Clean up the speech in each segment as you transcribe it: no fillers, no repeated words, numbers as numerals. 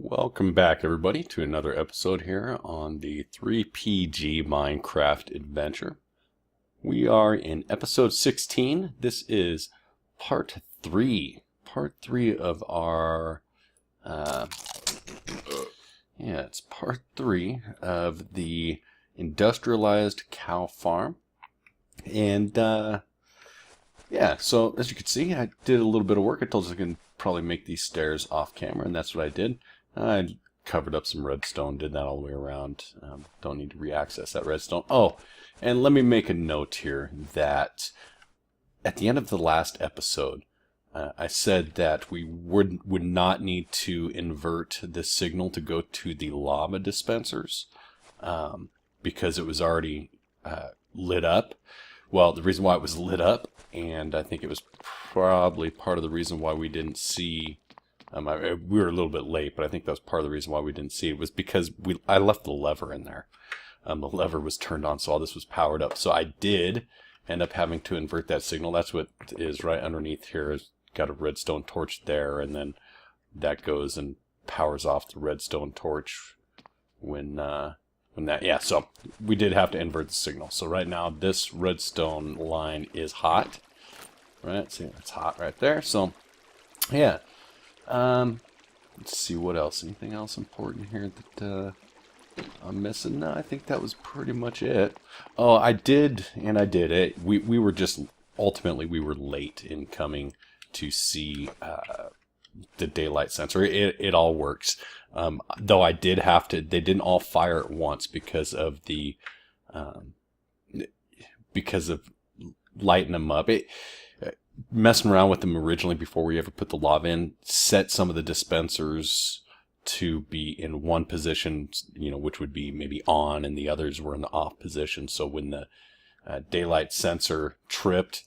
Welcome back, everybody, to another episode here on the 3PG Minecraft adventure. We are in episode 16. This is part 3. Part 3 of our... it's part 3 of the Industrialized cow farm. And, so as you can see, I did a little bit of work. I told you I can probably make these stairs off camera, and that's what I did. I covered up some redstone, did that all the way around. Don't need to re-access that redstone. Oh, and let me make a note here that at the end of the last episode, I said that we would not need to invert the signal to go to the lava dispensers because it was already lit up. Well, the reason why it was lit up, and I think it was probably part of the reason why we didn't see... we were a little bit late, but I think that was part of the reason why we didn't see it was because I left the lever in there. The lever was turned on, so all this was powered up. So I did end up having to invert that signal. That's what is right underneath here. It's got a redstone torch there, and then that goes and powers off the redstone torch when that... Yeah, so we did have to invert the signal. So right now, this redstone line is hot. Right, see, it's hot right there. So, yeah. Let's see what else. Anything else important here that I'm missing? No, I think that was pretty much it. Oh, I did it. We were just ultimately we were late in coming to see the daylight sensor. It all works. Though I did have to. They didn't all fire at once because of the lighting them up. Messing around with them originally before we ever put the lava in, set some of the dispensers to be in one position, which would be maybe on, and the others were in the off position. So when the daylight sensor tripped,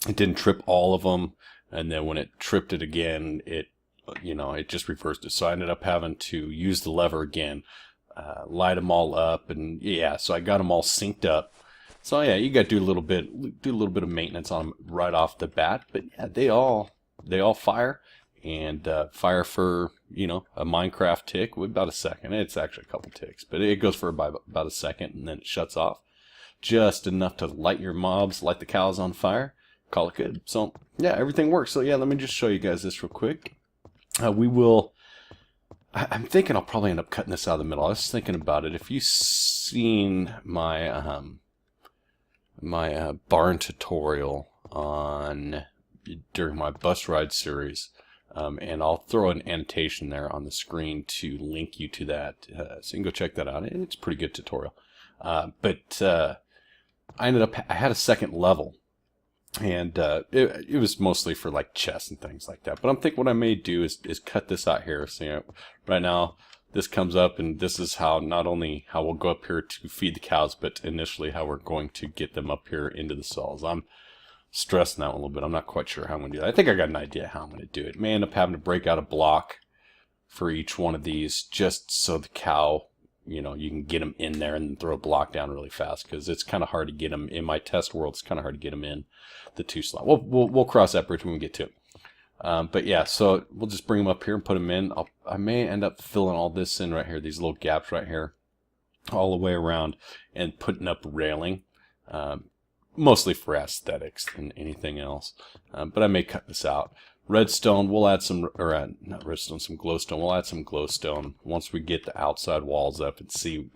it didn't trip all of them, and then when it tripped it again, it just reversed it. So I ended up having to use the lever again, light them all up, and yeah, so I got them all synced up. So yeah, you got to do a little bit of maintenance on them right off the bat. But yeah, they all fire, and fire for a Minecraft tick with about a second. It's actually a couple ticks, but it goes for about a second, and then it shuts off, just enough to light your mobs, light the cows on fire, call it good. So yeah, everything works. So yeah, let me just show you guys this real quick. I'm thinking I'll probably end up cutting this out of the middle. I was thinking about it. If you've seen my barn tutorial during my bus ride series, and I'll throw an annotation there on the screen to link you to that, so you can go check that out. It's a pretty good tutorial. But I had a second level, and it was mostly for like chests and things like that. But I'm thinking what I may do is cut this out here. So right now, this comes up, and this is how not only how we'll go up here to feed the cows, but initially how we're going to get them up here into the stalls. I'm stressing that one a little bit. I'm not quite sure how I'm going to do that. I think I got an idea how I'm going to do it. May end up having to break out a block for each one of these, just so the cow, you can get them in there and throw a block down really fast, because it's kind of hard to get them in my test world. It's kind of hard to get them in the 2 slot. We'll cross that bridge when we get to it. But yeah, so we'll just bring them up here and put them in. I may end up filling all this in right here, these little gaps right here, all the way around, and putting up railing, mostly for aesthetics than anything else. But I may cut this out. Redstone, we'll add some, not redstone, some glowstone. We'll add some glowstone once we get the outside walls up and see,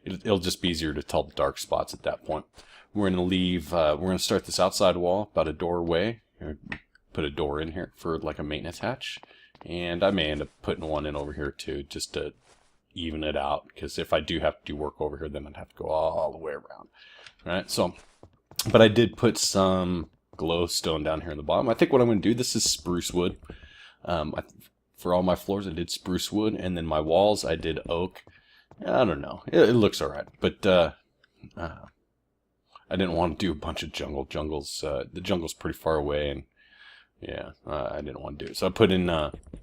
it'll just be easier to tell the dark spots at that point. We're going to start this outside wall about a doorway. Put a door in here for like a maintenance hatch, and I may end up putting one in over here too, just to even it out, because if I do have to do work over here, then I'd have to go all the way around. Right, so, but I did put some glowstone down here in the bottom. I think what I'm going to do, this is spruce wood. For all my floors I did spruce wood, and then my walls I did oak. I don't know, it looks alright, but I didn't want to do a bunch of the jungle's pretty far away, and yeah, I didn't want to do it. So I put in,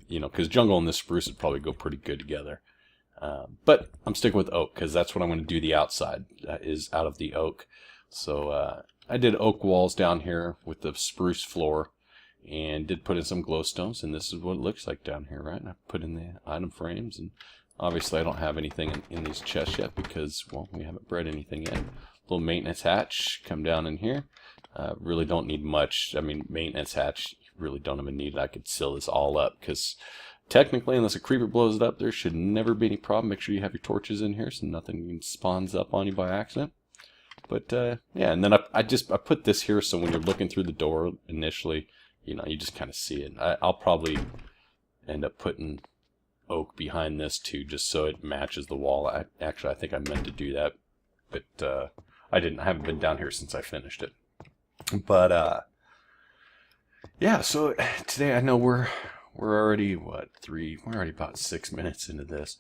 because jungle and this spruce would probably go pretty good together. But I'm sticking with oak, because that's what I'm going to do the outside, is out of the oak. So I did oak walls down here with the spruce floor. and did put in some glowstones, and this is what it looks like down here, right? And I put in the item frames, and obviously I don't have anything in these chests yet because, well, we haven't bred anything yet. Little maintenance hatch, come down in here. Really don't need much. I mean, maintenance hatch, you really don't even need it. I could seal this all up because technically, unless a creeper blows it up, there should never be any problem. Make sure you have your torches in here so nothing spawns up on you by accident. But yeah, and then I put this here so when you're looking through the door initially, you know, you just kind of see it. I'll probably end up putting oak behind this too, just so it matches the wall. Actually, I think I meant to do that, but I didn't. I haven't been down here since I finished it. But yeah. So today, I know we're already what We're already about 6 minutes into this.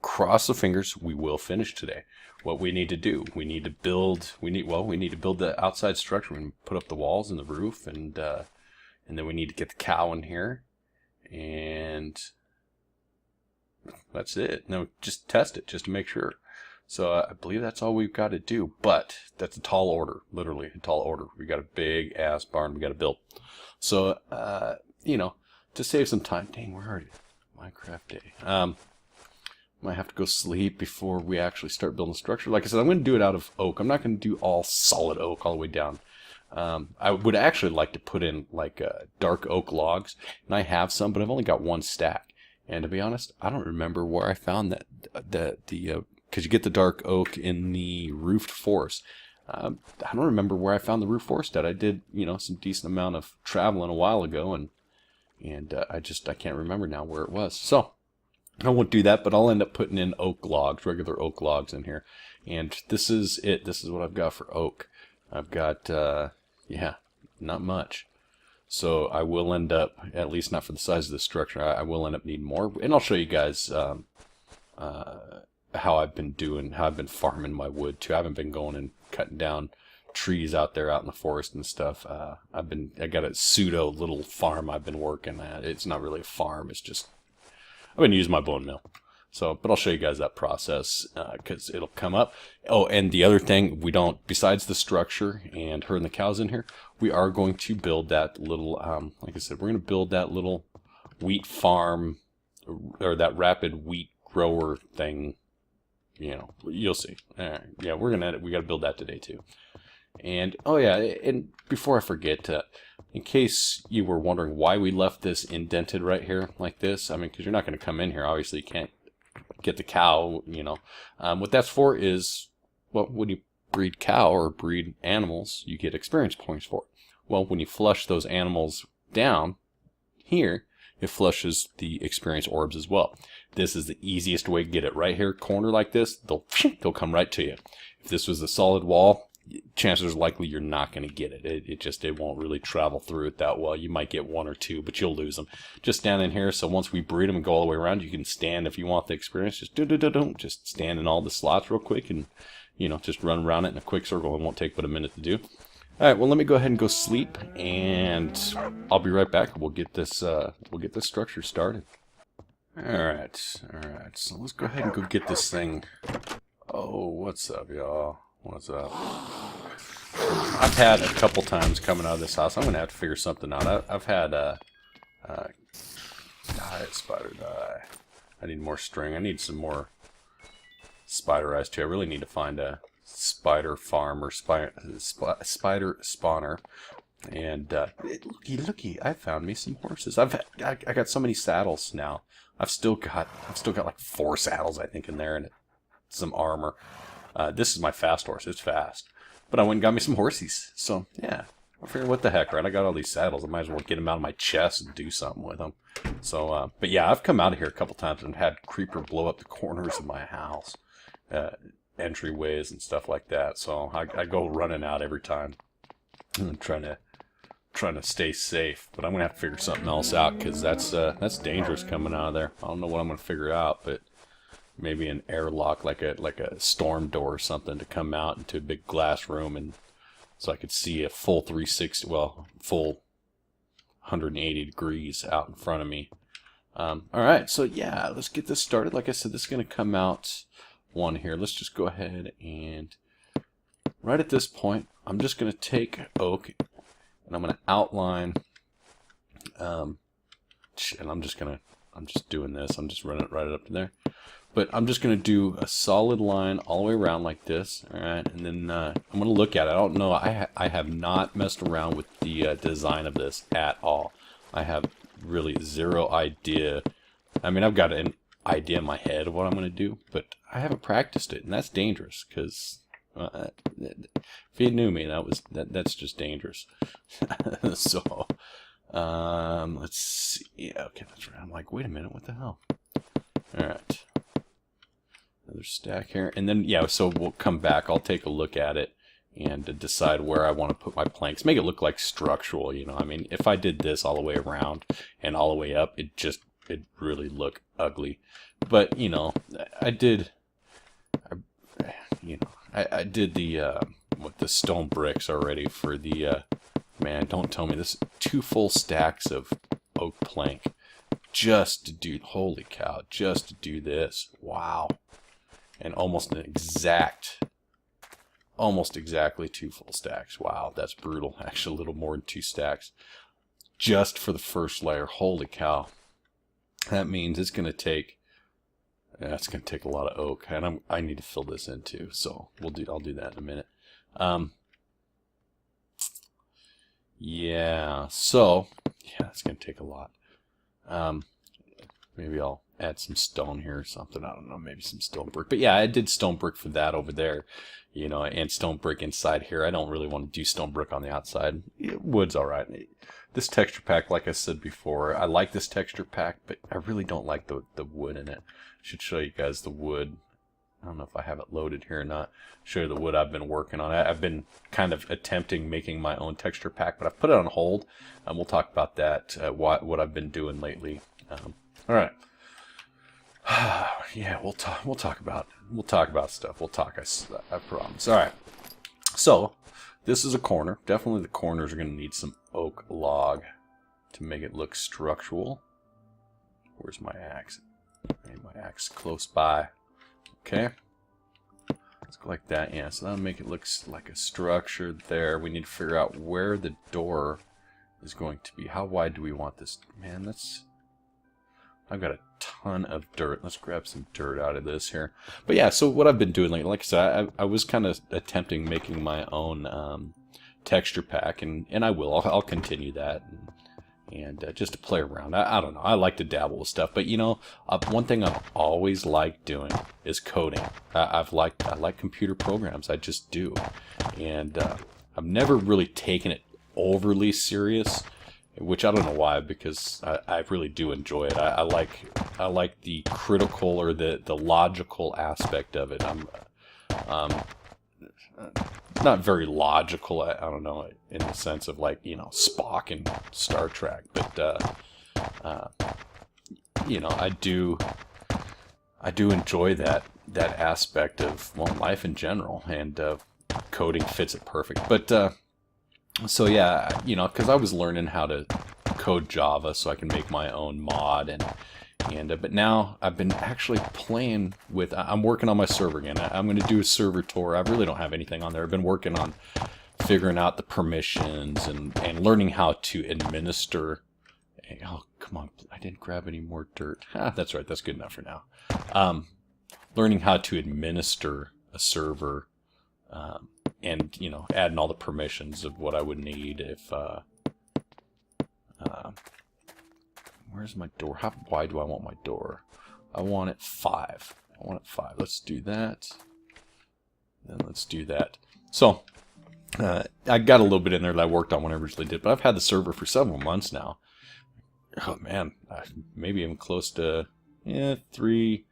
Cross the fingers, we will finish today. What we need to do, we need to build the outside structure. We put up the walls and the roof, and then we need to get the cow in here, and that's it. Now just test it just to make sure. So I believe that's all we've got to do, but that's a tall order, literally a tall order. We got a big ass barn we got to build. So you know, to save some time, dang, we're already Minecraft day. Might have to go sleep before we actually start building the structure. Like I said, I'm going to do it out of oak. I'm not going to do all solid oak all the way down. I would actually like to put in like dark oak logs, and I have some, but I've only got one stack. And to be honest, I don't remember where I found that because you get the dark oak in the roofed forest. I don't remember where I found the roofed forest at. I did, you know, some decent amount of traveling a while ago, and I can't remember now where it was. So I won't do that, but I'll end up putting in oak logs, regular oak logs in here. And this is it. This is what I've got for oak. I've got, yeah, not much. So I will end up, at least not for the size of the structure, I will end up needing more. And I'll show you guys how I've been doing, how I've been farming my wood too. I haven't been going and cutting down trees out there out in the forest and stuff. I got a pseudo little farm I've been working at. It's not really a farm, it's just I've been using my bone mill. So, but I'll show you guys that process because it'll come up. Oh, and the other thing, besides the structure and herding the cows in here, we are going to build that little, like I said, we're going to build that little wheat farm, or that rapid wheat grower thing. You know, you'll see. Yeah, we got to build that today too. And, oh yeah, and before I forget, in case you were wondering why we left this indented right here like this, I mean, because you're not going to come in here, obviously you can't get the cow, you know. What that's for is, well, when you breed cow or breed animals, you get experience points for it. Well, when you flush those animals down here, it flushes the experience orbs as well. This is the easiest way to get it right here, corner like this, they'll come right to you. If this was a solid wall, chances are likely you're not going to get it. It won't really travel through it that well. You might get one or two, but you'll lose them. Just stand in here, so once we breed them and go all the way around, you can stand if you want the experience. Just stand in all the slots real quick and, you know, just run around it in a quick circle. It won't take but a minute to do. All right, well, let me go ahead and go sleep, and I'll be right back. We'll get this structure started. All right, so let's go ahead and go get this thing. Oh, what's up, y'all? What's up? I've had a couple times coming out of this house. I'm going to have to figure something out. I've had spider die. I need more string. I need some more spider eyes too. I really need to find a spider farm or spider spawner. And looky, I found me some horses. I got so many saddles now. I've still got like 4 saddles I think in there, and some armor. This is my fast horse. It's fast. But I went and got me some horsies. So, yeah. I figured, what the heck, right? I got all these saddles. I might as well get them out of my chest and do something with them. So, but yeah, I've come out of here a couple times and had creeper blow up the corners of my house. Entryways and stuff like that. So, I go running out every time. I'm trying to stay safe. But I'm going to have to figure something else out, because that's dangerous coming out of there. I don't know what I'm going to figure out, but maybe an airlock, like a storm door or something, to come out into a big glass room, and so I could see a full 360, well, full 180 degrees out in front of me. All right, so yeah, let's get this started. Like I said, this is going to come out one here. Let's just go ahead and right at this point, I'm just going to take oak, and I'm going to outline, and I'm just doing this. I'm just running it right up to there. But I'm just going to do a solid line all the way around like this. All right, and then I'm going to look at it. I don't know. I have not messed around with the design of this at all. I have really zero idea. I mean, I've got an idea in my head of what I'm going to do, but I haven't practiced it, and that's dangerous because if you knew me, that's just dangerous. So let's see. Yeah, okay, that's right. I'm like, wait a minute, what the hell? All right. Another stack here, and then yeah, so we'll come back. I'll take a look at it and decide where I want to put my planks. Make it look like structural, you know. I mean, if I did this all the way around and all the way up, it'd really look ugly. But you know, I did the stone bricks already for the man. Don't tell me this. 2 full stacks of oak plank just to do. Holy cow! Just to do this. Wow. And almost exactly 2 full stacks. Wow, that's brutal. Actually, a little more than 2 stacks. Just for the first layer. Holy cow. That means it's going to take... Yeah, it's going to take a lot of oak. And I need to fill this in too. So I'll do that in a minute. Yeah, so... Yeah, it's going to take a lot. Maybe I'll add some stone here or something. I don't know, maybe some stone brick. But yeah, I did stone brick for that over there, you know, and stone brick inside here. I don't really want to do stone brick on the outside. Wood's all right. This texture pack, like I said before, I like this texture pack, but I really don't like the wood in it. I should show you guys the wood. I don't know if I have it loaded here or not. Show you the wood I've been working on. I've been kind of attempting making my own texture pack, but I've put it on hold, and we'll talk about that, what I've been doing lately. All right. Yeah, we'll talk about stuff. We'll talk. I promise. All right. So this is a corner. Definitely the corners are going to need some oak log to make it look structural. Where's my axe? I need my axe close by. Okay. Let's go like that. Yeah. So that'll make it look like a structure there. We need to figure out where the door is going to be. How wide do we want this? Man, I've got a ton of dirt. Let's grab some dirt out of this here. But yeah, so what I've been doing, like I said, I was kind of attempting making my own texture pack, and I will. I'll continue that, and just to play around. I don't know. I like to dabble with stuff, but you know, one thing I've always liked doing is coding. I like computer programs. I just do, and I've never really taken it overly serious. Which I don't know why, because I really do enjoy it. I like the critical or the logical aspect of it. I'm not very logical. I don't know, in the sense of like, you know, Spock in Star Trek, but you know, I do enjoy that aspect of, well, life in general, and coding fits it perfect. But so yeah, you know, because I was learning how to code Java so I can make my own mod, but now I've been actually playing with. I'm working on my server again. I'm going to do a server tour. I really don't have anything on there. I've been working on figuring out the permissions and learning how to administer. Oh, come on! I didn't grab any more dirt. That's right. That's good enough for now. Learning how to administer a server. And, you know, adding all the permissions of what I would need if, where's my door? How wide do I want my door? I want it 5. Let's do that. Then let's do that. So, I got a little bit in there that I worked on when I originally did, but I've had the server for several months now. Oh, man. Maybe even close to, 3...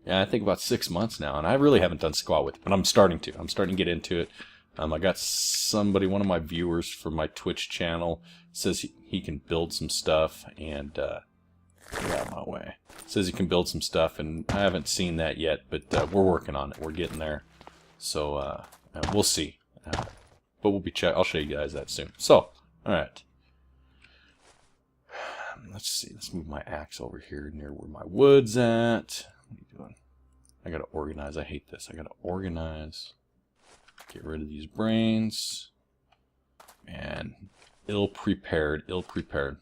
Yeah, I think about 6 months now, and I really haven't done squat with it, but I'm starting to get into it. I got somebody, one of my viewers from my Twitch channel, says he can build some stuff, and get out of my way. Says he can build some stuff, and I haven't seen that yet, but we're working on it. We're getting there, so we'll see. But we'll be I'll show you guys that soon. So, all right. Let's see. Let's move my axe over here near where my wood's at. What are you doing? I gotta organize. I hate this. I gotta organize. Get rid of these brains. And ill-prepared, ill-prepared.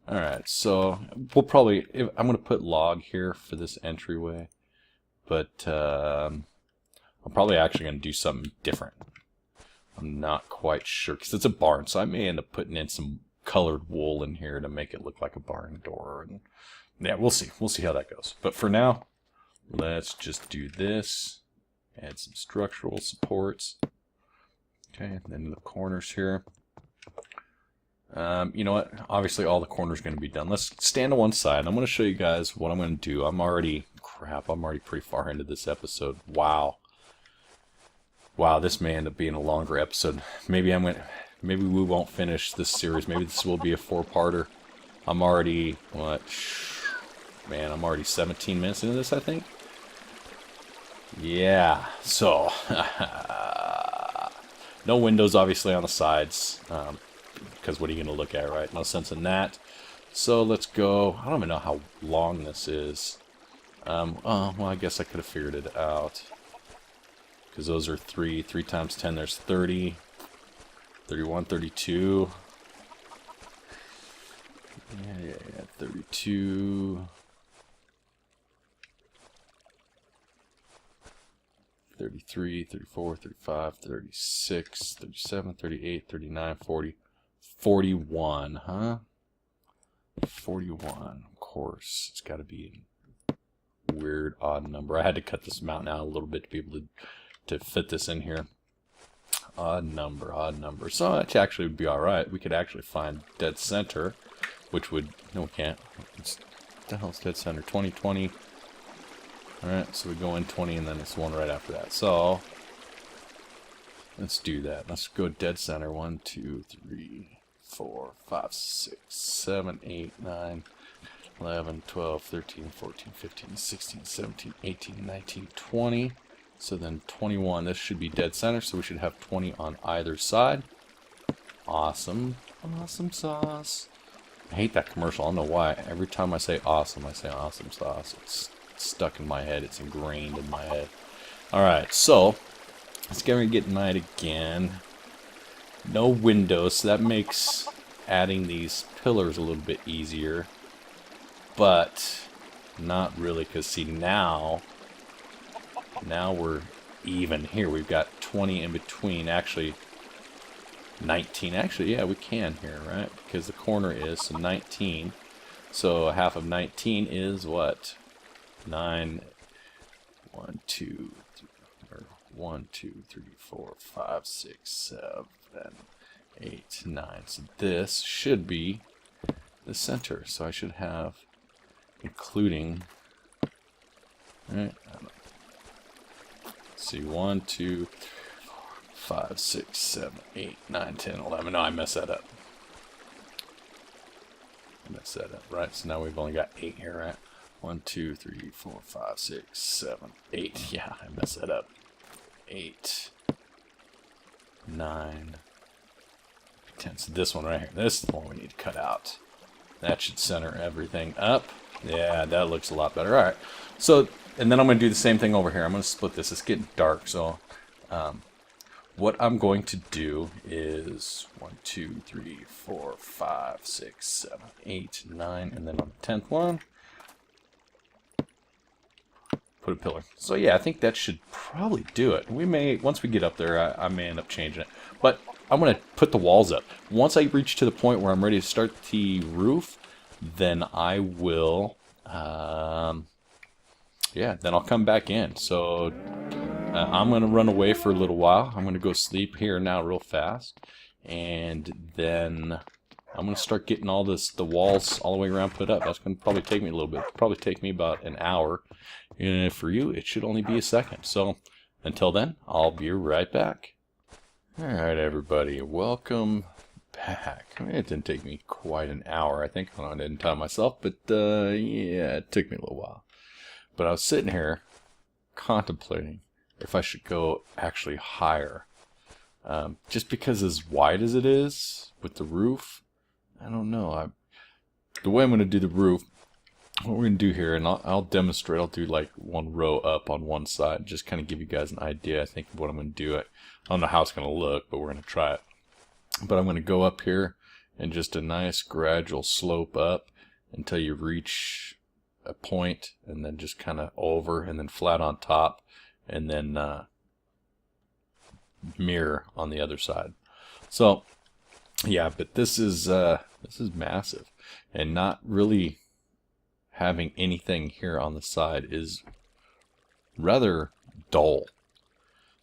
All right, so we'll probably, I'm going to put log here for this entryway, but I'm probably actually going to do something different. I'm not quite sure, because it's a barn, so I may end up putting in some colored wool in here to make it look like a barn door. And yeah, we'll see. We'll see how that goes. But for now, let's just do this. Add some structural supports. Okay, and then the corners here. You know what? Obviously, all the corners are going to be done. Let's stand to one side. I'm going to show you guys what I'm going to do. I'm already pretty far into this episode. Wow. Wow, this may end up being a longer episode. Maybe we won't finish this series. Maybe this will be a 4-parter. I'm already, what? Man, I'm already 17 minutes into this, I think. Yeah, so no windows obviously on the sides, because what are you going to look at, right? No sense in that. So let's go. I don't even know how long this is. Oh, well, I guess I could have figured it out, because those are 3 times 10, there's 30, 31, 32. Yeah, 32. 33, 34, 35, 36, 37, 38, 39, 40, 41, huh? 41, of course. It's got to be a weird, odd number. I had to cut this amount out a little bit to be able to fit this in here. Odd number, odd number. So that actually would be alright. We could actually find dead center, which would... No, we can't. What the hell's dead center? 20, 20... Alright, so we go in 20 and then it's one right after that. So, let's do that. Let's go dead center. 1, 2, 3, 4, 5, 6, 7, 8, 9, 11, 12, 13, 14, 15, 16, 17, 18, 19, 20. So then 21. This should be dead center, so we should have 20 on either side. Awesome. Awesome sauce. I hate that commercial. I don't know why. Every time I say awesome sauce. It's stuck in my head. It's ingrained in my head. Alright, so let's get night again. No windows, so that makes adding these pillars a little bit easier. But not really, because see, now we're even here. We've got 20 in between. Actually, 19. Actually, yeah, we can here, right? Because the corner is so 19. So half of 19 is what? 9, 1, 2, 3, or 1, 2, 3, 4, 5, 6, 7, 8, 9. So this should be the center. So I should have, including, right? Let's see, 1, 2, 3, 4, 5, 6, 7, 8, 9, 10, 11. No, I messed that up. Right? So now we've only got 8 here, right? 1, 2, 3, 4, 5, 6, 7, 8. Yeah, I messed that up. 8, 9, 10. So this one right here. This is the one we need to cut out. That should center everything up. Yeah, that looks a lot better. All right. So, and then I'm going to do the same thing over here. I'm going to split this. It's getting dark, so what I'm going to do is 1, 2, 3, 4, 5, 6, 7, 8, 9, and then on the 10th one, put a pillar. So yeah, I think that should probably do it. We may, once we get up there, I may end up changing it. But I'm going to put the walls up. Once I reach to the point where I'm ready to start the roof, then I will, yeah, then I'll come back in. So I'm going to run away for a little while. I'm going to go sleep here now real fast. And then I'm going to start getting all this, the walls all the way around put up. That's going to probably take me a little bit. It'll probably take me about an hour. And for you, it should only be a second. So until then, I'll be right back. Alright, everybody. Welcome back. I mean, it didn't take me quite an hour, I think. I didn't time myself, but yeah, it took me a little while. But I was sitting here contemplating if I should go actually higher. Just because as wide as it is with the roof, I don't know. The way I'm going to do the roof, what we're going to do here, and I'll demonstrate, I'll do like one row up on one side, just kind of give you guys an idea, I think, of what I'm going to do. I don't know how it's going to look, but we're going to try it. But I'm going to go up here, and just a nice gradual slope up until you reach a point, and then just kind of over, and then flat on top, and then mirror on the other side. So yeah, but this is massive, and not really having anything here on the side is rather dull.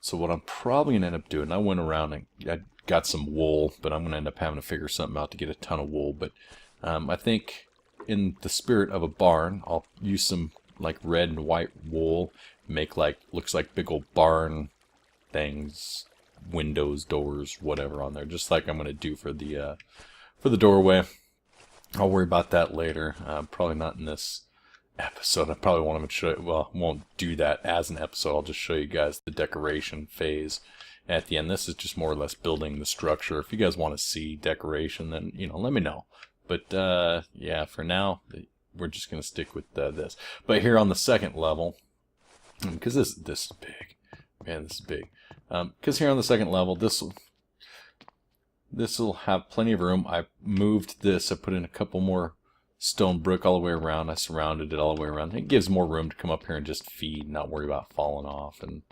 So what I'm probably going to end up doing, I went around and I got some wool, but I'm going to end up having to figure something out to get a ton of wool. But I think in the spirit of a barn, I'll use some like red and white wool, make like, looks like big old barn things, windows, doors, whatever on there, just like I'm going to do for the doorway. I'll worry about that later. Probably not in this episode. I probably won't even show it. Well, won't do that as an episode. I'll just show you guys the decoration phase at the end. This is just more or less building the structure. If you guys want to see decoration, then let me know. But yeah, for now we're just going to stick with this. But here on the second level, because this is big, man, this is big. Because here on the second level, this will have plenty of room. I moved this. I put in a couple more stone brick all the way around. I surrounded it all the way around. It gives more room to come up here and just feed, not worry about falling off and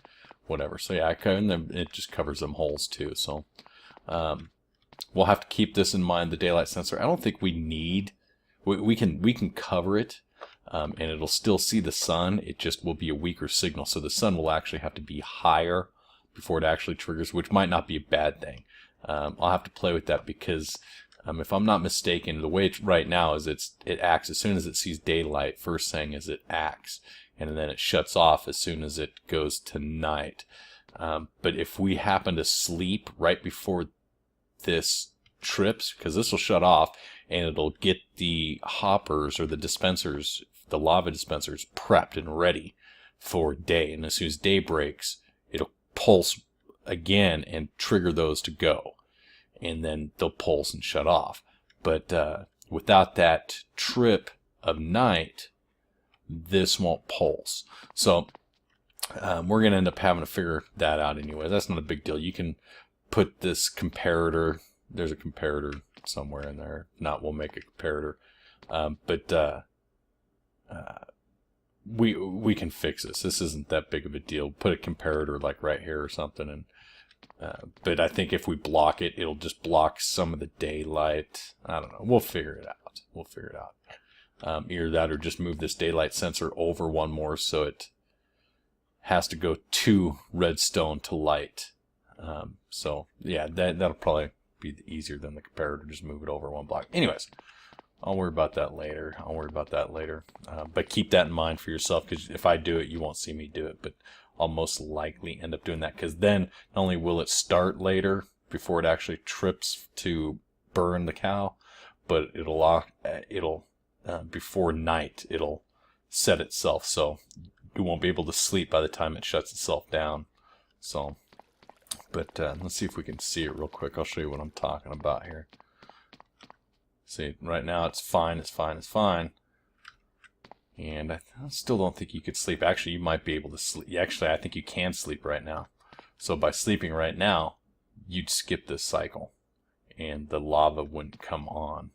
whatever. So yeah, it just covers them holes too. So we'll have to keep this in mind. The daylight sensor, I don't think we need. We can cover it, and it'll still see the sun. It just will be a weaker signal. So the sun will actually have to be higher before it actually triggers, which might not be a bad thing. I'll have to play with that because if I'm not mistaken, the way it's right now is it acts as soon as it sees daylight. First thing is it acts, and then it shuts off as soon as it goes to night. But if we happen to sleep right before this trips, because this will shut off and it'll get the hoppers or the dispensers, the lava dispensers, prepped and ready for day. And as soon as day breaks, it'll pulse again and trigger those to go, and then they'll pulse and shut off. But without that trip of night, this won't pulse. So we're going to end up having to figure that out anyway. That's not a big deal. You can put this comparator. There's a comparator somewhere in there. If not, we'll make a comparator. But we can fix this. This isn't that big of a deal. Put a comparator like right here or something, and but I think if we block it, it'll just block some of the daylight. I don't know. We'll figure it out. We'll figure it out. Either that or just move this daylight sensor over one more so it has to go to redstone to light. So yeah, that'll probably be easier than the comparator. Just move it over one block. Anyways, I'll worry about that later. But keep that in mind for yourself, because if I do it, you won't see me do it. But I'll most likely end up doing that, because then not only will it start later before it actually trips to burn the cow, but it'll before night it'll set itself, so you won't be able to sleep by the time it shuts itself down. So, but let's see if we can see it real quick. I'll show you what I'm talking about here. See, right now it's fine, it's fine. And I still don't think you could sleep. Actually, you might be able to sleep. Actually, I think you can sleep right now. So by sleeping right now, you'd skip this cycle, and the lava wouldn't come on.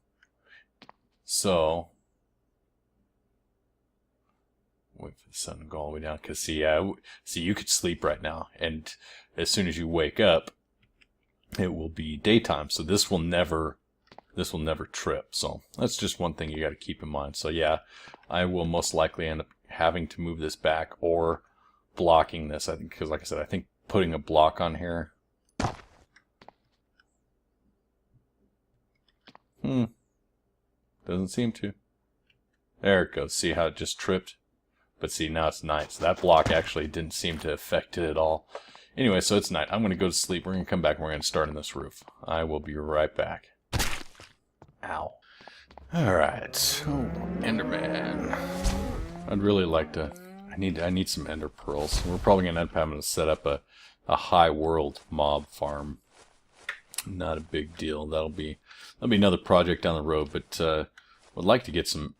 So, wait for the sun to go all the way down. Because see, you could sleep right now, and as soon as you wake up, it will be daytime. So this will never trip. So that's just one thing you got to keep in mind. So yeah, I will most likely end up having to move this back or blocking this. I think, because like I said, I think putting a block on here. Doesn't seem to. There it goes. See how it just tripped? But see, now it's night. So that block actually didn't seem to affect it at all. Anyway, so it's night. I'm going to go to sleep. We're going to come back and we're going to start on this roof. I will be right back. Ow. Alright. Oh, Enderman. I'd really like to... I need some ender pearls. We're probably going to end up having to set up a high world mob farm. Not a big deal. That'll be another project down the road, but would like to get some...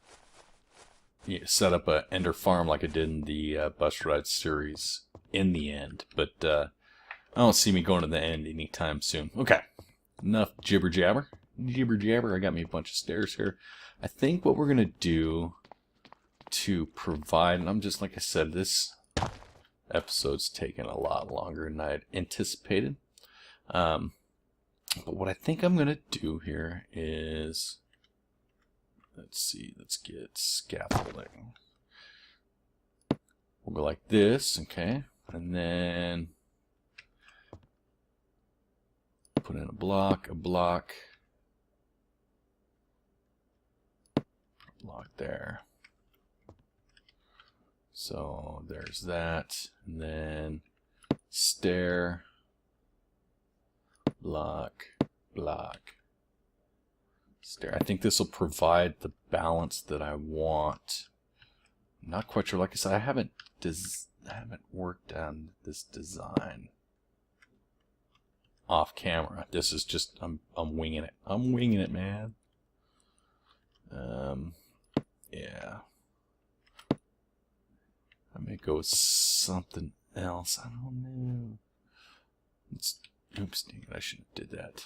set up a ender farm like I did in the Bus Ride series in the end. But I don't see me going to the end anytime soon. Okay. Enough jibber jabber. jibber jabber. I got me a bunch of stairs here. I think what we're going to do to provide, and I'm just, like I said, this episode's taken a lot longer than I had anticipated. But what I think I'm going to do here is, let's see, let's get scaffolding. We'll go like this, okay, and then put in a block, block there. So there's that, and then stair, block, stair. I think this will provide the balance that I want. I'm not quite sure. Like I said, I haven't worked on this design off camera. This is just I'm winging it. I'm winging it, man. Yeah. I may go with something else. I don't know. Oops, dang it, I shouldn't have did that.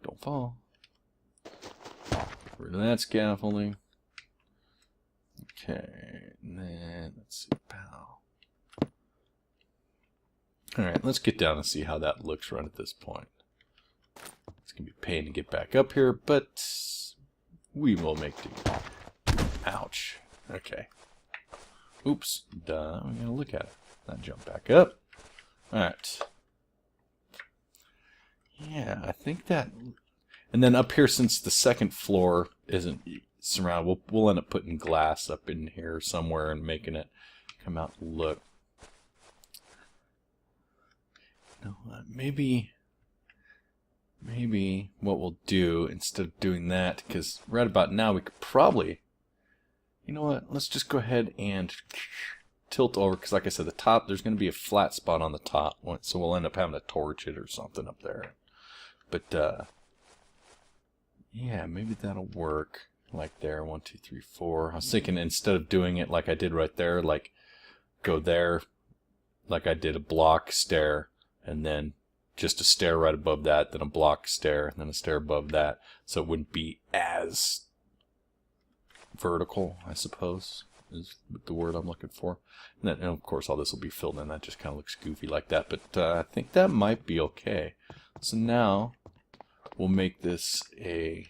Don't fall. Get rid of that scaffolding. Okay, and then let's see, pow. Alright, let's get down and see how that looks right at this point. It's gonna be a pain to get back up here, but we will make do. Ouch. Okay. Oops. Duh. I'm gonna look at it. Not jump back up. Alright. Yeah, I think that. And then up here, since the second floor isn't surrounded, we'll end up putting glass up in here somewhere and making it come out and look. No, maybe what we'll do instead of doing that, because right about now we could probably. You know what? Let's just go ahead and tilt over, because like I said, the top, there's going to be a flat spot on the top, so we'll end up having to torch it or something up there. But, yeah, maybe that'll work. Like there, 1, 2, 3, 4. I was thinking instead of doing it like I did right there, like go there, like I did a block, stair, and then just a stair right above that, then a block, stair, and then a stair above that, so it wouldn't be as vertical, I suppose, is the word I'm looking for. And then, and of course, all this will be filled in. That just kind of looks goofy like that, but I think that might be okay. So now we'll make this add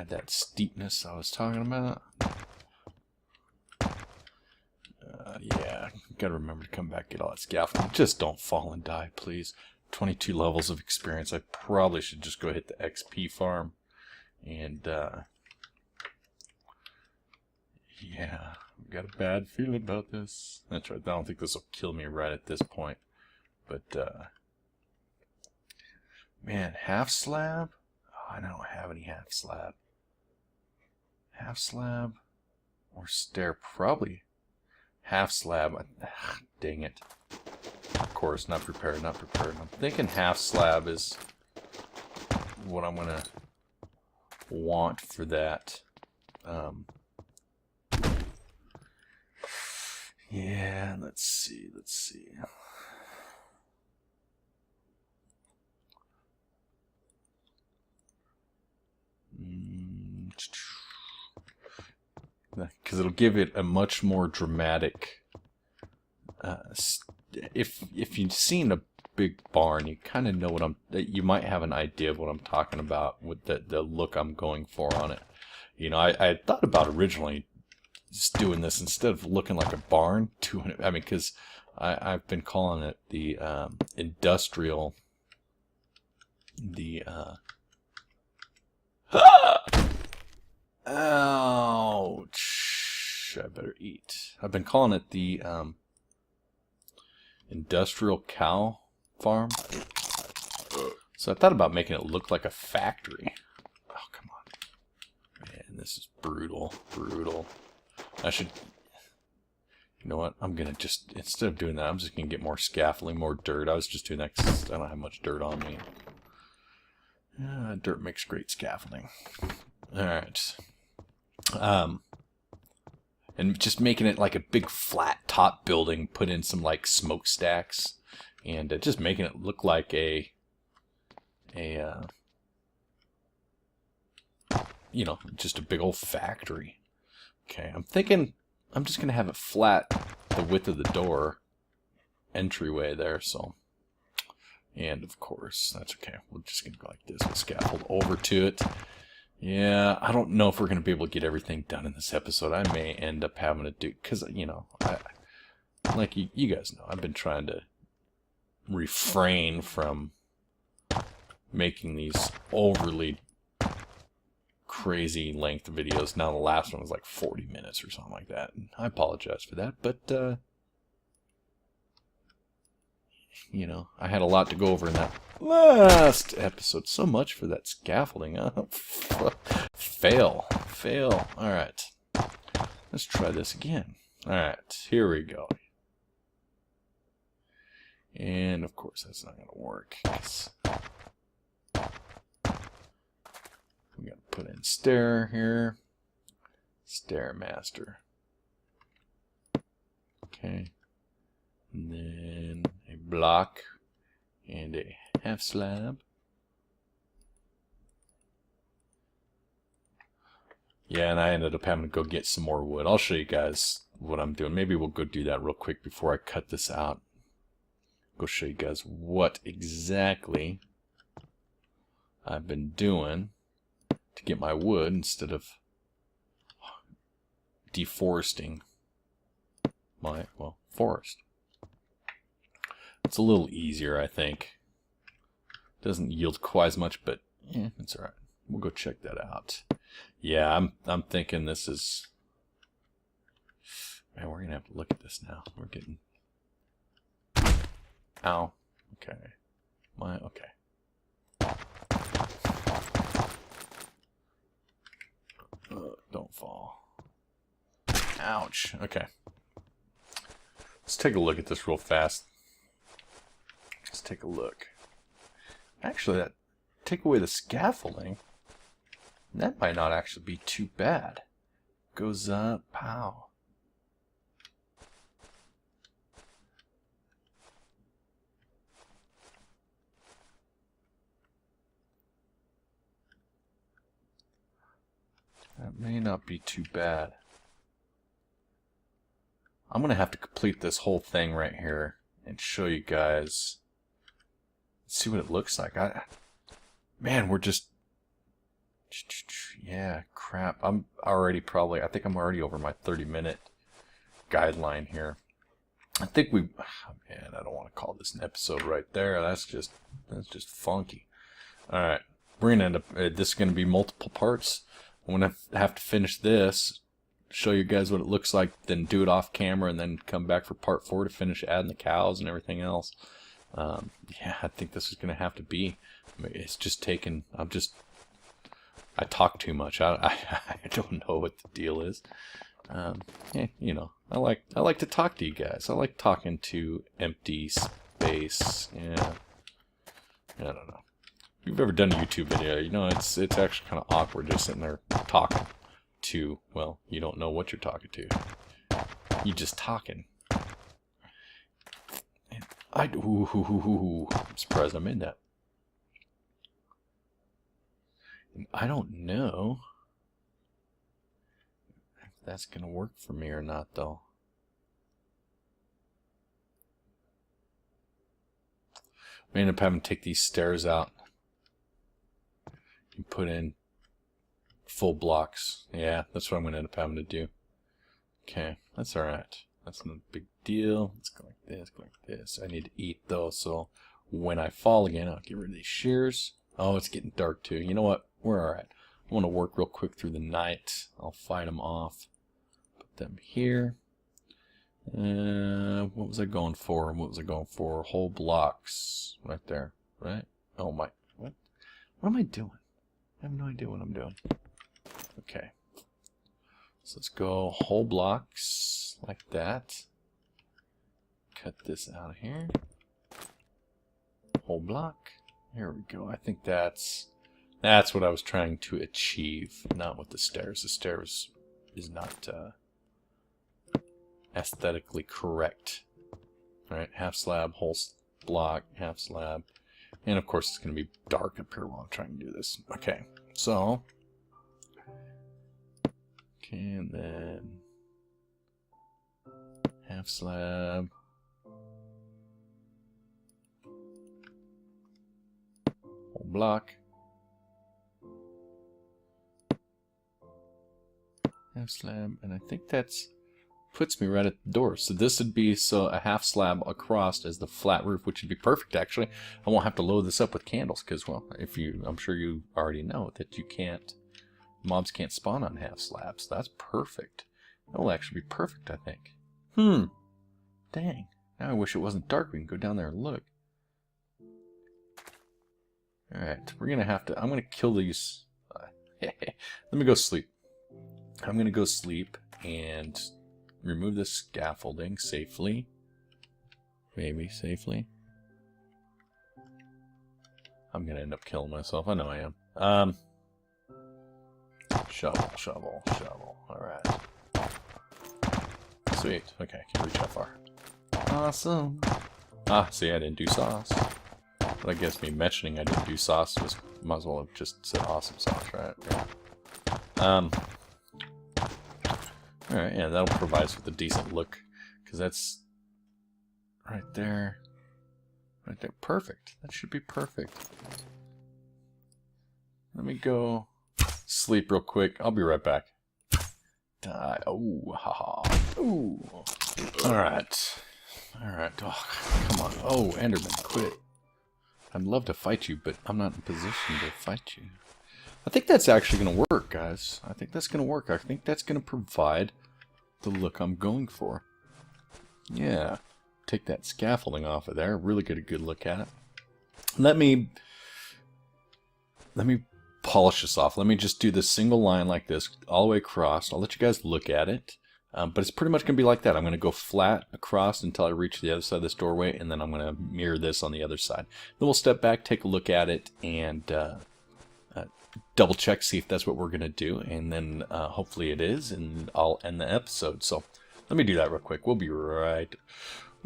that steepness I was talking about. Yeah, gotta remember to come back, get all that scaffolding. Just don't fall and die, please. 22 levels of experience. I probably should just go hit the XP farm. And, yeah, I've got a bad feeling about this. That's right, I don't think this will kill me right at this point. But, man, half slab? Oh, I don't have any half slab. Half slab or stair? Probably half slab. Dang it. Of course, not prepared, not prepared. I'm thinking half slab is what I'm going to want for that. Yeah, let's see. Because it'll give it a much more dramatic. If you've seen a big barn, you kind of know what you might have an idea of what I'm talking about with the look I'm going for on it. You know, I had thought about originally just doing this instead of looking like a barn. I mean, because I've been calling it the industrial. Ouch! I better eat. I've been calling it the industrial cow farm. So I thought about making it look like a factory. Oh, come on. Man, this is brutal. I should... You know what? I'm going to just... Instead of doing that, I'm just going to get more scaffolding, more dirt. I was just doing that because I don't have much dirt on me. Dirt makes great scaffolding. Alright. and just making it like a big flat top building, put in some like smokestacks, and just making it look like a you know, just a big old factory. Okay, I'm thinking I'm just gonna have it flat, the width of the door entryway there, so. And of course, that's okay. We're just gonna go like this with scaffold over to it. Yeah, I don't know if we're gonna be able to get everything done in this episode. I may end up having to do, because, you know, like you guys know, I've been trying to refrain from making these overly crazy length videos. Now the last one was like 40 minutes or something like that, and I apologize for that, but you know, I had a lot to go over in that last episode. So much for that scaffolding, huh? Fail. Alright. Let's try this again. Alright, here we go. And of course that's not going to work. We got to put in stair here. Stairmaster. Okay. And then a block and a half slab. Yeah, and I ended up having to go get some more wood. I'll show you guys what I'm doing. Maybe we'll go do that real quick before I cut this out. Go show you guys what exactly I've been doing to get my wood instead of deforesting my, well, forest. It's a little easier, I think. Doesn't yield quite as much, but yeah, it's alright. We'll go check that out. Yeah, I'm thinking this is... Man, we're gonna have to look at this now. We're getting... Ow. Okay. Okay. Don't fall. Ouch. Okay. Let's take a look at this real fast. Let's take a look. Actually, that take away the scaffolding. That might not actually be too bad. Goes up. Pow. That may not be too bad. I'm going to have to complete this whole thing right here and show you guys. See what it looks like. Man, we're just... Yeah, crap. I'm already probably... I think I'm already over my 30-minute guideline here. I think we... Oh, man, I don't want to call this an episode right there. That's just funky. Alright. We're going to end up... this is going to be multiple parts. I'm going to have to finish this, show you guys what it looks like, then do it off camera, and then come back for part 4 to finish adding the cows and everything else. Yeah, I think this is going to have to be. I mean, it's just taken... I talk too much. I don't know what the deal is. Yeah, you know, I like to talk to you guys. I like talking to empty space. Yeah, I don't know. If you've ever done a YouTube video, you know it's actually kind of awkward just sitting there talking to, well, you don't know what you're talking to. You're just talking. And I'm surprised I'm in that. And I don't know if that's gonna work for me or not, though. I end up having to take these stairs out and put in full blocks. Yeah, that's what I'm going to end up having to do. Okay, that's alright. That's not a big deal. Let's go like this, go like this. I need to eat, though, so when I fall again, I'll get rid of these shears. Oh, it's getting dark, too. You know what? We're alright. I want to work real quick through the night. I'll fight them off. Put them here. What was I going for? Whole blocks. Right there. Right? Oh, my. What am I doing? I have no idea what I'm doing. Okay. So let's go whole blocks like that. Cut this out of here. Whole block. Here we go. I think that's what I was trying to achieve. Not with the stairs. The stairs is not aesthetically correct. All right, half slab, whole block, half slab. And of course it's going to be dark up here while I'm trying to do this. Okay, so... Okay, and then... half slab. Whole block. Half slab, and I think that's puts me right at the door. So this would be a half slab across as the flat roof, which would be perfect actually. I won't have to load this up with candles because, well, I'm sure you already know that mobs can't spawn on half slabs. That's perfect. That will actually be perfect, I think. Dang. Now I wish it wasn't dark. We can go down there and look. Alright, we're gonna have to, I'm gonna kill these. Let me go sleep. I'm gonna go sleep and remove the scaffolding safely. Maybe safely. I'm gonna end up killing myself. I know I am. Shovel, shovel, shovel. Alright. Sweet. Okay, can reach that far. Awesome. Ah, see, I didn't do sauce. But I guess me mentioning I didn't do sauce might as well have just said awesome sauce, right? Yeah. Alright, yeah, that'll provide us with a decent look. Because that's right there. Right there. Perfect. That should be perfect. Let me go sleep real quick. I'll be right back. Die. Oh, haha. Ooh. Alright. Alright. Oh, come on. Oh, Enderman, quit. I'd love to fight you, but I'm not in position to fight you. I think that's actually going to work, guys. I think that's going to work. I think that's going to provide the look I'm going for. Yeah. Take that scaffolding off of there. Really get a good look at it. Let me polish this off. Let me just do this single line like this all the way across. I'll let you guys look at it. But it's pretty much going to be like that. I'm going to go flat across until I reach the other side of this doorway, and then I'm going to mirror this on the other side. Then we'll step back, take a look at it, and double check, see if that's what we're going to do, and then hopefully it is, and I'll end the episode. So let me do that real quick. We'll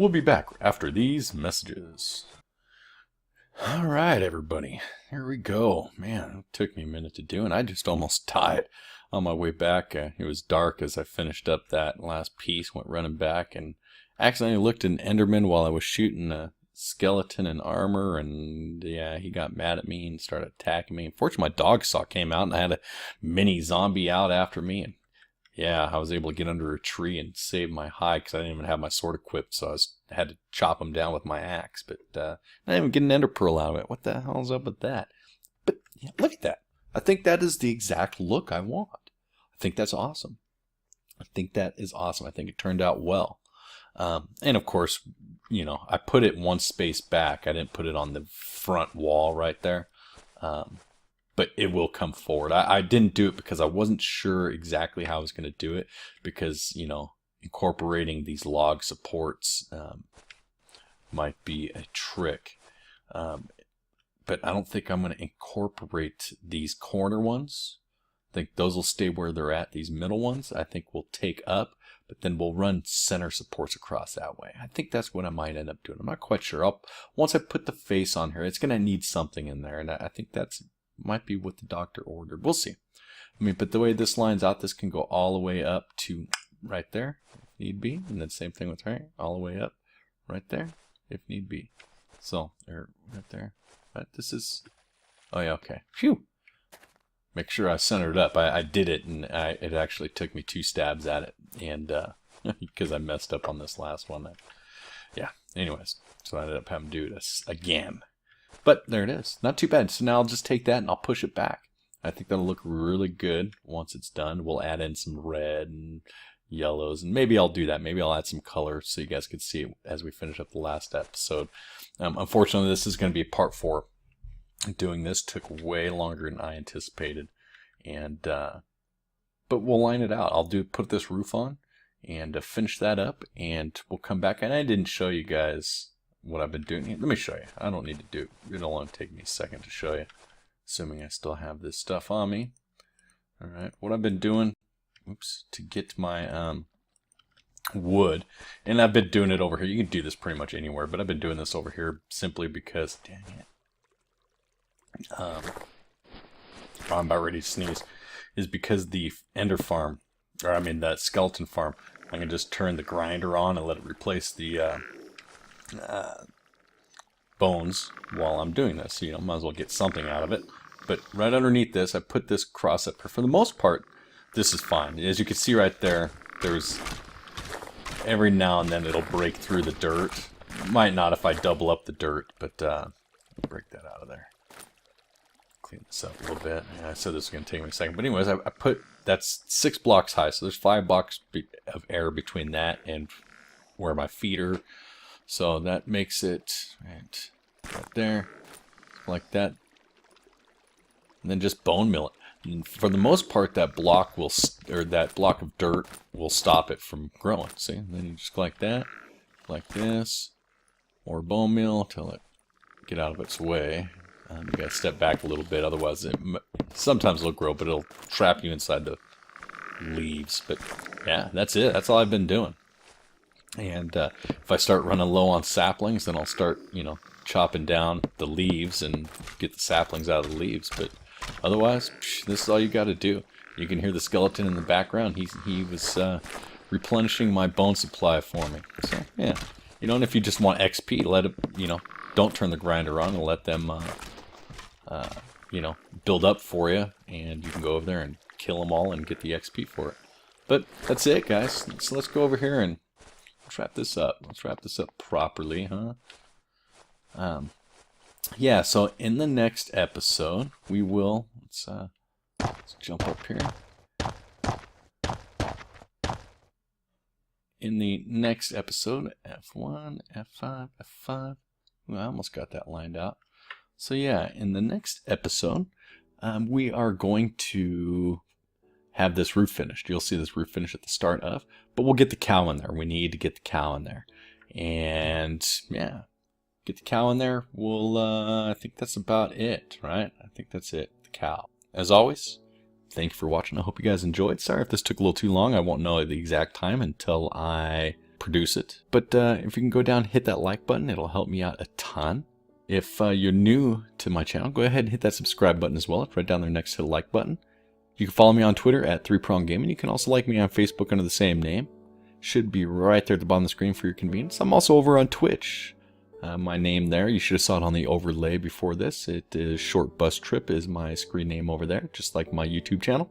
be back after these messages. All right, everybody. Here we go. Man, it took me a minute to do, and I just almost died on my way back. It was dark as I finished up that last piece, went running back, and accidentally looked at an Enderman while I was shooting a skeleton in armor, and yeah, he got mad at me and started attacking me. Unfortunately, my dog saw came out, and I had a mini zombie out after me, and yeah, I was able to get under a tree and save my hide because I didn't even have my sword equipped, so I had to chop him down with my axe. But I didn't even get an ender pearl out of it. What the hell's up with that? But yeah, look at that. I think that is the exact look I want. I think that's awesome. I think that is awesome. I think it turned out well. And of course, you know, I put it one space back. I didn't put it on the front wall right there. But it will come forward. I didn't do it because I wasn't sure exactly how I was going to do it, because, you know, incorporating these log supports might be a trick. But I don't think I'm going to incorporate these corner ones. I think those will stay where they're at. These middle ones I think we'll take up, but then we'll run center supports across that way. I think that's what I might end up doing. I'm not quite sure. Once I put the face on here, it's going to need something in there, and I think that's might be what the doctor ordered. We'll see. I mean, but the way this lines out, this can go all the way up to right there, if need be. And then same thing with right, all the way up right there, if need be. So, right there. Right, this is, oh yeah, okay. Phew. Make sure I center it up. I did it, and it actually took me 2 stabs at it. And, because I messed up on this last one. Yeah, anyways. So I ended up having to do this again. But there it is. Not too bad. So now I'll just take that and I'll push it back. I think that'll look really good once it's done. We'll add in some red and yellows, and maybe I'll do that. Maybe I'll add some color so you guys can see it as we finish up the last episode. Unfortunately, this is going to be part 4. Doing this took way longer than I anticipated, and but we'll line it out. I'll put this roof on and finish that up, and we'll come back. And I didn't show you guys what I've been doing. Let me show you. I don't need to do it. It'll only take me a second to show you, assuming I still have this stuff on me. All right, what I've been doing, oops, to get my wood. And I've been doing it over here. You can do this pretty much anywhere, but I've been doing this over here simply because, dang it, I'm about ready to sneeze, is because the ender farm, or I mean the skeleton farm, I can just turn the grinder on and let it replace the bones while I'm doing this. You know, might as well get something out of it. But right underneath this, I put this cross up here. For the most part, this is fine. As you can see right there, there's every now and then it'll break through the dirt. Might not if I double up the dirt, but break that out of there. Clean this up a little bit. Yeah, I said this was going to take me a second. But anyways, I put, that's 6 blocks high. So there's 5 blocks of air between that and where my feet are. So that makes it right there, like that. And then just bone mill it. And for the most part, that block will, or that block of dirt will stop it from growing. See, and then you just go like that, like this, or bone mill till it get out of its way. You gotta step back a little bit, otherwise sometimes it'll grow, but it'll trap you inside the leaves. But yeah, that's it. That's all I've been doing. And if I start running low on saplings, then I'll start, you know, chopping down the leaves and get the saplings out of the leaves. But otherwise, this is all you got to do. You can hear the skeleton in the background. He was replenishing my bone supply for me. So yeah, you know, and if you just want XP, let it, you know, don't turn the grinder on and let them, you know, build up for you, and you can go over there and kill them all and get the XP for it. But that's it, guys. So let's go over here and let's wrap this up. Let's wrap this up properly, huh? Yeah, so in the next episode, we will, let's jump up here. In the next episode, F1, F5, F5, well, I almost got that lined out. So yeah, in the next episode, we are going to have this roof finished. You'll see this roof finished at the start of, but we'll get the cow in there. We need to get the cow in there. And yeah, get the cow in there. We'll, I think that's about it, right? I think that's it, the cow. As always, thank you for watching. I hope you guys enjoyed. Sorry if this took a little too long. I won't know the exact time until I produce it. But if you can go down and hit that like button, it'll help me out a ton. If you're new to my channel, go ahead and hit that subscribe button as well. It's right down there next to the like button. You can follow me on Twitter at 3Prong Gaming. You can also like me on Facebook under the same name. Should be right there at the bottom of the screen for your convenience. I'm also over on Twitch. My name there, you should have saw it on the overlay before this. It is Short Bus Trip is my screen name over there, just like my YouTube channel.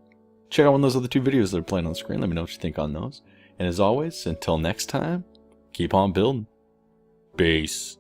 Check out one of those other 2 videos that are playing on the screen. Let me know what you think on those. And as always, until next time, keep on building. Peace.